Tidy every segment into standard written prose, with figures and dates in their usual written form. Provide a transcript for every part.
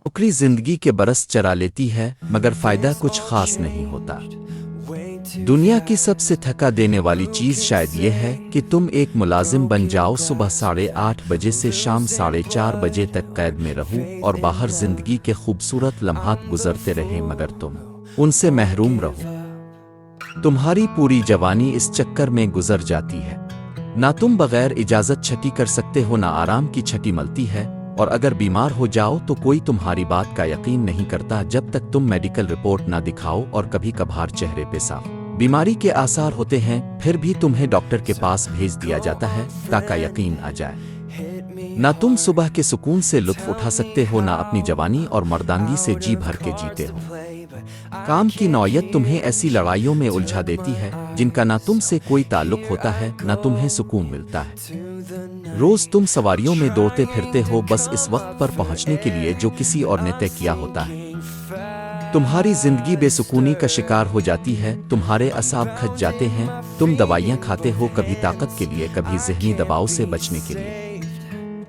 नौकरी जिंदगी के बरस चरा लेती है मगर फायदा कुछ खास नहीं होता। दुनिया की सबसे थका देने वाली चीज शायद ये है कि तुम एक मुलाजिम बन जाओ, सुबह 8:30 बजे से शाम 4:30 बजे तक कैद में रहो और बाहर जिंदगी के खूबसूरत लम्हात गुजरते रहे मगर तुम उनसे महरूम रहो। तुम्हारी पूरी जवानी इस चक्कर में गुजर जाती है। ना तुम बगैर इजाजत छठी कर सकते हो, ना आराम की छठी मिलती है, और अगर बीमार हो जाओ तो कोई तुम्हारी बात का यकीन नहीं करता जब तक तुम मेडिकल रिपोर्ट ना दिखाओ, और कभी कभार चेहरे पे साफ बीमारी के आसार होते हैं फिर भी तुम्हें डॉक्टर के पास भेज दिया जाता है ताकि यकीन आ जाए। ना तुम सुबह के सुकून से लुत्फ उठा सकते हो, ना अपनी जवानी और मर्दांगी से जी भर के जीते हो। काम की नौयत तुम्हें ऐसी लड़ाइयों में उलझा देती है जिनका ना तुमसे कोई ताल्लुक होता है, ना तुम्हें सुकून मिलता है। रोज तुम सवारियों में दौड़ते फिरते हो बस इस वक्त पर पहुंचने के लिए जो किसी और ने तय किया होता है। तुम्हारी जिंदगी बेसुकूनी का शिकार हो जाती है, तुम्हारे असाब खच जाते हैं, तुम दवाइयाँ खाते हो, कभी ताकत के लिए कभी ज़हनी दबाव से बचने के लिए।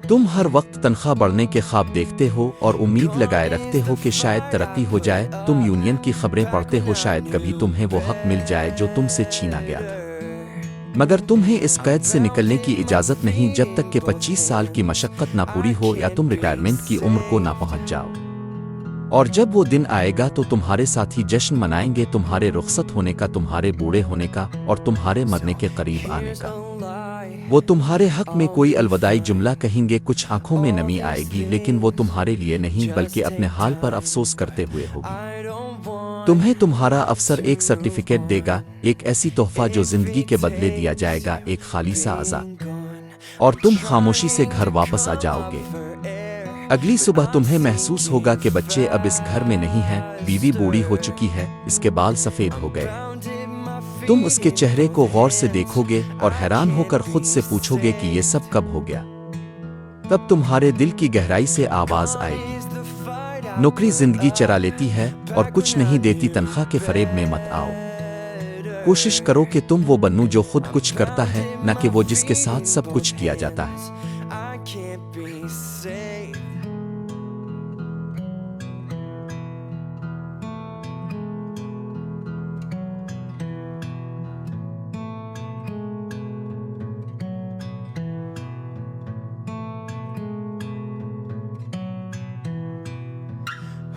तुम हर वक्त तनख्वाह बढ़ने के ख्वाब देखते हो और उम्मीद लगाए रखते हो कि शायद तरक्की हो जाए। तुम यूनियन की खबरें पढ़ते हो, शायद कभी तुम्हें वो हक मिल जाए जो तुमसे छीना गया था। मगर तुम्हें इस कैद से निकलने की इजाज़त नहीं जब तक कि 25 साल की मशक्क़त ना पूरी हो या तुम रिटायरमेंट की उम्र को ना पहुंच जाओ। और जब वो दिन आएगा तो तुम्हारे साथी जश्न मनाएंगे तुम्हारे रुखसत होने का, तुम्हारे बूढ़े होने का और तुम्हारे मरने के करीब आने का। वो तुम्हारे हक में कोई अलविदाई जुमला कहेंगे, कुछ आंखों में नमी आएगी, लेकिन वो तुम्हारे लिए नहीं बल्कि अपने हाल पर अफसोस करते हुए होगी। तुम्हें तुम्हारा अफसर एक सर्टिफिकेट देगा, एक ऐसी तोहफा जो जिंदगी के बदले दिया जाएगा, एक खाली सा आज़ाद, और तुम खामोशी से घर वापस आ जाओगे। अगली सुबह तुम्हें महसूस होगा कि बच्चे अब इस घर में नहीं हैं, बीवी बूढ़ी हो चुकी है, इसके बाल सफ़ेद हो गए। तुम उसके चेहरे को गौर से देखोगे और हैरान होकर खुद से पूछोगे कि ये सब कब हो गया। तब तुम्हारे दिल की गहराई से आवाज़ आएगी, नौकरी जिंदगी चरा लेती है और कुछ नहीं देती, तनख्वाह के फरेब में मत आओ। कोशिश करो कि तुम वो बनो जो खुद कुछ करता है, न कि वो जिसके साथ सब कुछ किया जाता है।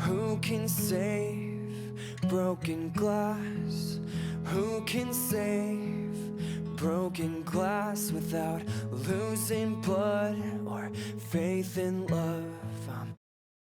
Who can save broken glass? Who can save broken glass without losing blood or faith in love?